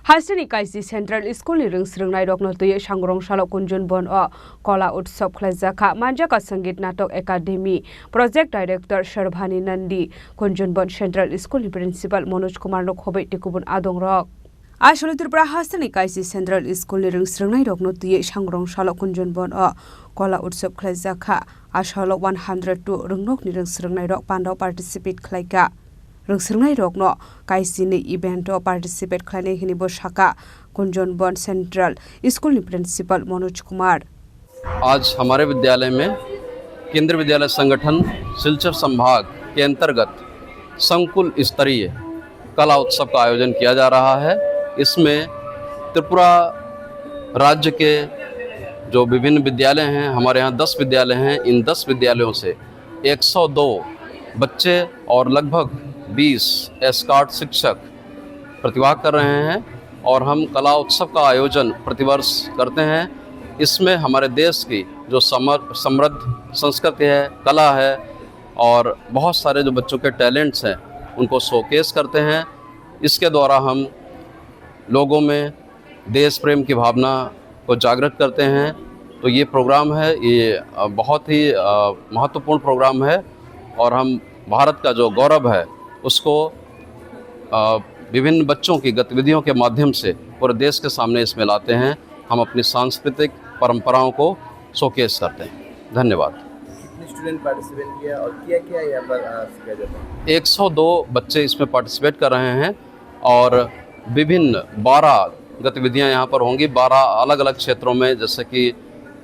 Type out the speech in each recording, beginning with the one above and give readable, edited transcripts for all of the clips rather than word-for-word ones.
हासिनी काइसी central school नि रिंग स्रिंगनाय रok no tuye sangrong salok kunjun bon o kola utsav khlaijaka manjaka Sangeet Natak academy project director Sharbani Nandi kunjun bon central school नि principal Manoj Kumar नो खोबै टिकुबुन आदों रok आसले त्रिपुरा हासिनी काइसी सेंट्रल स्कूल नि रिंग स्रिंगनाय रok no tuye sangrong salok kunjun bon o kola utsav khlaijaka asalo 102 ringnok ni रिंग स्रिंगनाय rok pandau participate khlaika रंगसरनाय रकनो काइसिनि इवेंट पार्टिसिपेट खाने हिनि बोशाका कुंजन बन सेंट्रल स्कूल नि प्रिंसिपल मनोज कुमार। आज हमारे विद्यालय में केंद्रीय विद्यालय संगठन सिलचर संभाग के अंतर्गत संकुल स्तरीय कला उत्सव का आयोजन किया जा रहा है। इसमें त्रिपुरा राज्य के जो विभिन्न विद्यालय हैं, हमारे यहाँ 10 विद्यालय हैं, इन 10 विद्यालयों से 102 बच्चे और लगभग 20 एस्कॉर्ट शिक्षक प्रतिभाग कर रहे हैं और हम कला उत्सव का आयोजन प्रतिवर्ष करते हैं। इसमें हमारे देश की जो समृद्ध संस्कृति है, कला है और बहुत सारे जो बच्चों के टैलेंट्स हैं उनको शोकेस करते हैं। इसके द्वारा हम लोगों में देश प्रेम की भावना को जागृत करते हैं। तो ये प्रोग्राम है, ये बहुत ही महत्वपूर्ण प्रोग्राम है और हम भारत का जो गौरव है उसको विभिन्न बच्चों की गतिविधियों के माध्यम से पूरे देश के सामने इसमें लाते हैं। हम अपनी सांस्कृतिक परंपराओं को शोकेस करते हैं। धन्यवाद। कितने स्टूडेंट पार्टिसिपेट किया और क्या यहाँ पर सिखाया जाता है? 102 बच्चे इसमें पार्टिसिपेट कर रहे हैं और विभिन्न 12 गतिविधियाँ यहाँ पर होंगी 12 अलग अलग क्षेत्रों में, जैसे कि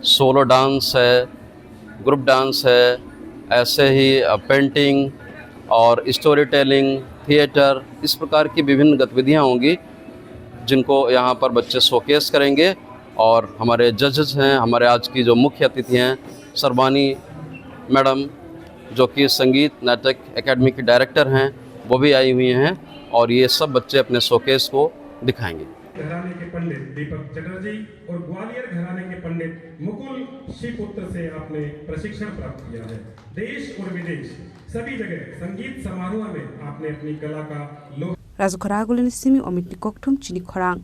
सोलो डांस है, ग्रुप डांस है, ऐसे ही पेंटिंग और स्टोरी टेलिंग, थिएटर, इस प्रकार की विभिन्न गतिविधियां होंगी जिनको यहाँ पर बच्चे शोकेस करेंगे। और हमारे जजेस हैं, हमारे आज की जो मुख्य अतिथि हैं शर्भानी मैडम जो कि संगीत नाटक एकेडमी की डायरेक्टर हैं, वो भी आई हुई हैं और ये सब बच्चे अपने शोकेस को दिखाएंगे। घराने के पंडित दीपक चटर्जी और ग्वालियर घराने के पंडित मुकुल श्रीपुत्र से आपने प्रशिक्षण प्राप्त किया है। देश और विदेश सभी जगह संगीत समारोह में आपने अपनी कला का लोक राजखरागुलिन सिमी अमित निकोकथुम चिनी खरांग।